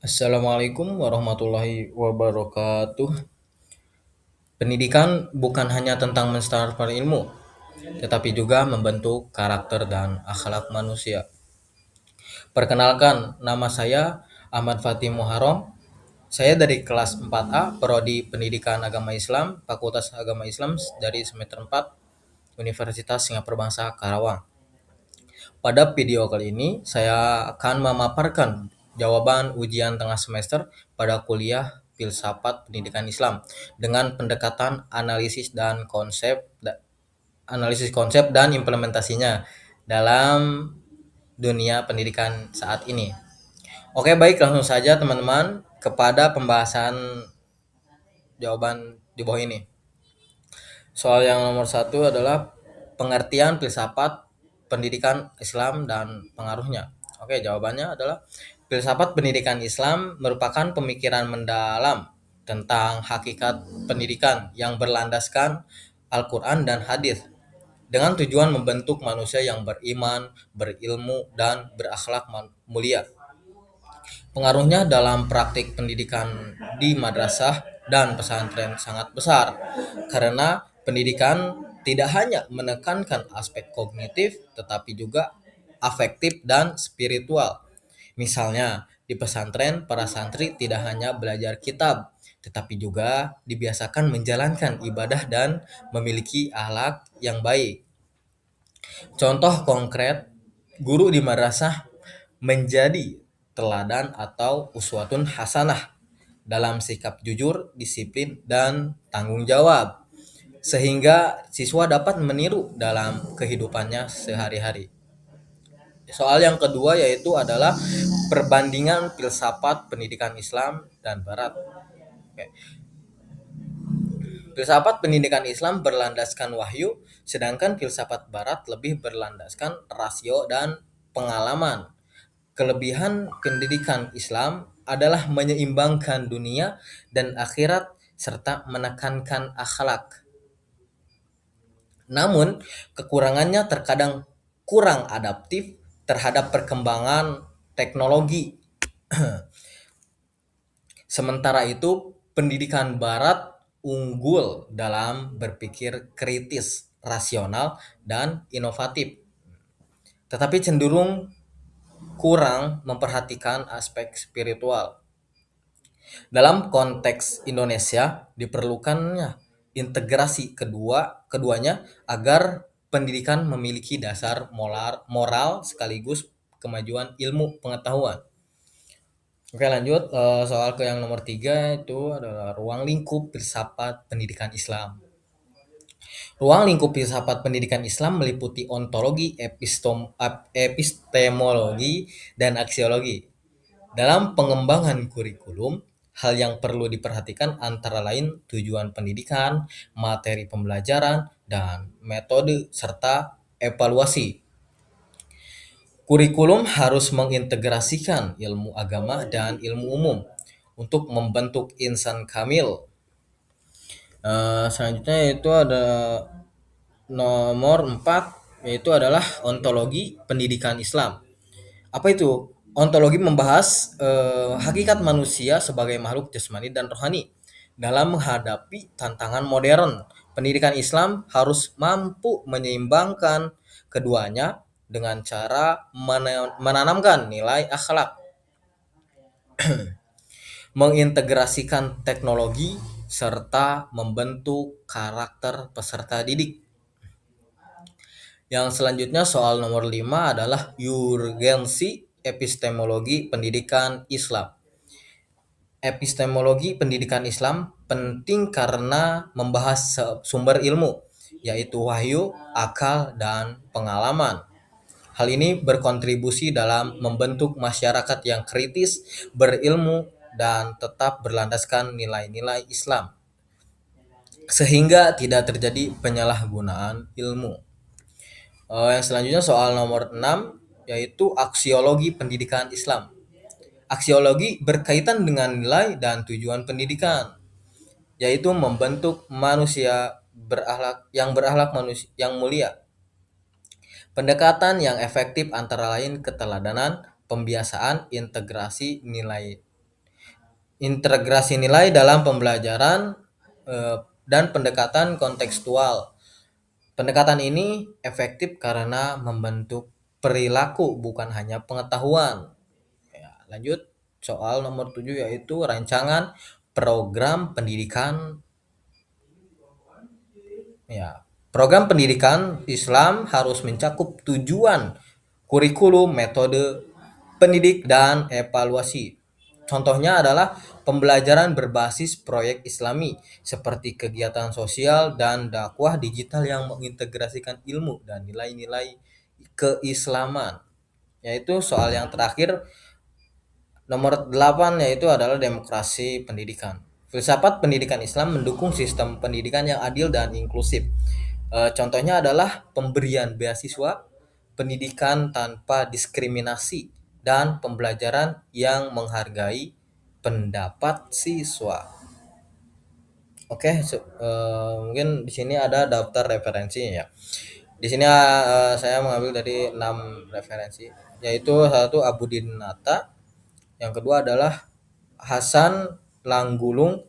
Assalamualaikum warahmatullahi wabarakatuh. Pendidikan bukan hanya tentang menstafalkan ilmu, tetapi juga membentuk karakter dan akhlak manusia. Perkenalkan, nama saya Ahmad Fatih Muharram. Saya dari kelas 4A, Prodi Pendidikan Agama Islam, Fakultas Agama Islam dari semester 4, Universitas Singapura Bangsa Karawang. Pada video kali ini, saya akan memaparkan jawaban ujian tengah semester pada kuliah Filsafat Pendidikan Islam dengan pendekatan analisis konsep dan implementasinya dalam dunia pendidikan saat ini. Oke, baik, langsung saja teman-teman kepada pembahasan jawaban di bawah ini. Soal yang nomor satu adalah pengertian filsafat pendidikan Islam dan pengaruhnya. Oke, jawabannya adalah filsafat pendidikan Islam merupakan pemikiran mendalam tentang hakikat pendidikan yang berlandaskan Al-Quran dan hadis dengan tujuan membentuk manusia yang beriman, berilmu, dan berakhlak mulia. Pengaruhnya dalam praktik pendidikan di madrasah dan pesantren sangat besar, karena pendidikan tidak hanya menekankan aspek kognitif, tetapi juga afektif dan spiritual. Misalnya, di pesantren, para santri tidak hanya belajar kitab, tetapi juga dibiasakan menjalankan ibadah dan memiliki akhlak yang baik. Contoh konkret, guru di madrasah menjadi teladan atau uswatun hasanah dalam sikap jujur, disiplin, dan tanggung jawab, sehingga siswa dapat meniru dalam kehidupannya sehari-hari. Soal yang kedua yaitu adalah perbandingan filsafat pendidikan Islam dan Barat. Oke. Filsafat pendidikan Islam berlandaskan wahyu, sedangkan filsafat Barat lebih berlandaskan rasio dan pengalaman. Kelebihan pendidikan Islam adalah menyeimbangkan dunia dan akhirat serta menekankan akhlak. Namun, kekurangannya terkadang kurang adaptif terhadap perkembangan teknologi. Sementara itu, pendidikan Barat unggul dalam berpikir kritis, rasional, dan inovatif, tetapi cenderung kurang memperhatikan aspek spiritual. Dalam konteks Indonesia, diperlukannya integrasi keduanya agar pendidikan memiliki dasar moral sekaligus kemajuan ilmu pengetahuan. Oke, lanjut. Soal ke yang nomor 3 itu adalah ruang lingkup filsafat pendidikan Islam. Ruang lingkup filsafat pendidikan Islam meliputi ontologi, epistemologi, dan aksiologi. Dalam pengembangan kurikulum, hal yang perlu diperhatikan antara lain tujuan pendidikan, materi pembelajaran, dan metode serta evaluasi. Kurikulum harus mengintegrasikan ilmu agama dan ilmu umum untuk membentuk insan kamil. Selanjutnya itu ada nomor 4 yaitu adalah ontologi pendidikan Islam. Apa itu? Ontologi membahas hakikat manusia sebagai makhluk jasmani dan rohani. Dalam menghadapi tantangan modern, pendidikan Islam harus mampu menyeimbangkan keduanya dengan cara menanamkan nilai akhlak, mengintegrasikan teknologi, serta membentuk karakter peserta didik. Yang selanjutnya soal nomor 5 adalah urgensi epistemologi pendidikan Islam. Epistemologi pendidikan Islam penting karena membahas sumber ilmu, yaitu wahyu, akal, dan pengalaman. Hal ini berkontribusi dalam membentuk masyarakat yang kritis, berilmu, dan tetap berlandaskan nilai-nilai Islam, sehingga tidak terjadi penyalahgunaan ilmu. Yang selanjutnya soal nomor 6 yaitu aksiologi pendidikan Islam. Aksiologi berkaitan dengan nilai dan tujuan pendidikan, yaitu membentuk manusia berakhlak manusia yang mulia. Pendekatan yang efektif antara lain keteladanan, pembiasaan, integrasi nilai integrasi nilai dalam pembelajaran dan pendekatan kontekstual. Pendekatan ini efektif karena membentuk perilaku bukan hanya pengetahuan. Ya, lanjut soal nomor 7 yaitu rancangan program pendidikan. Ya, program pendidikan Islam harus mencakup tujuan, kurikulum, metode pendidik, dan evaluasi. Contohnya adalah pembelajaran berbasis proyek Islami seperti kegiatan sosial dan dakwah digital yang mengintegrasikan ilmu dan nilai-nilai keislaman. Yaitu soal yang terakhir nomor 8 yaitu adalah demokrasi pendidikan. Filsafat pendidikan Islam mendukung sistem pendidikan yang adil dan inklusif. Contohnya adalah pemberian beasiswa, pendidikan tanpa diskriminasi, dan pembelajaran yang menghargai pendapat siswa. Oke, mungkin di sini ada daftar referensinya ya. Di sini saya mengambil dari 6 referensi, yaitu satu Abu Dinata, yang kedua adalah Hasan Langgulung,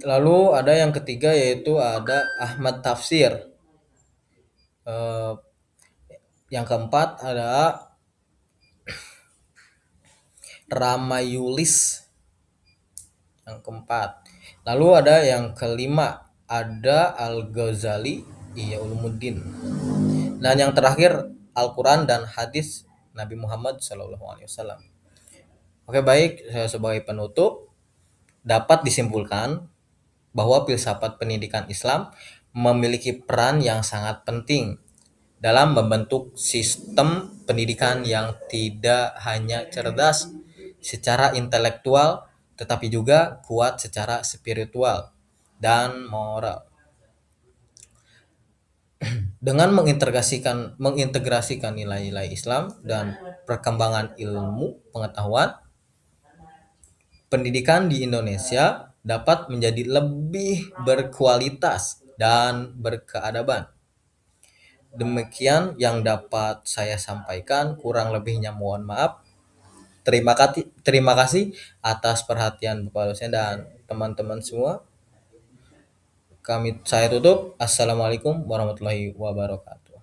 lalu ada yang ketiga yaitu ada Ahmad Tafsir, eh, yang keempat ada Ramayulis, yang keempat. Lalu ada yang kelima ada Al-Ghazali Ihya Ulumuddin. Dan yang terakhir Al-Quran dan hadis Nabi Muhammad SAW. Oke, baik, sebagai penutup dapat disimpulkan bahwa filsafat pendidikan Islam memiliki peran yang sangat penting dalam membentuk sistem pendidikan yang tidak hanya cerdas secara intelektual tetapi juga kuat secara spiritual dan moral. Dengan mengintegrasikan nilai-nilai Islam dan perkembangan ilmu pengetahuan, pendidikan di Indonesia dapat menjadi lebih berkualitas dan berkeadaban. Demikian yang dapat saya sampaikan, kurang lebihnya mohon maaf. Terima kasih atas perhatian Bapak dosen dan teman-teman semua. Saya tutup. Assalamualaikum warahmatullahi wabarakatuh.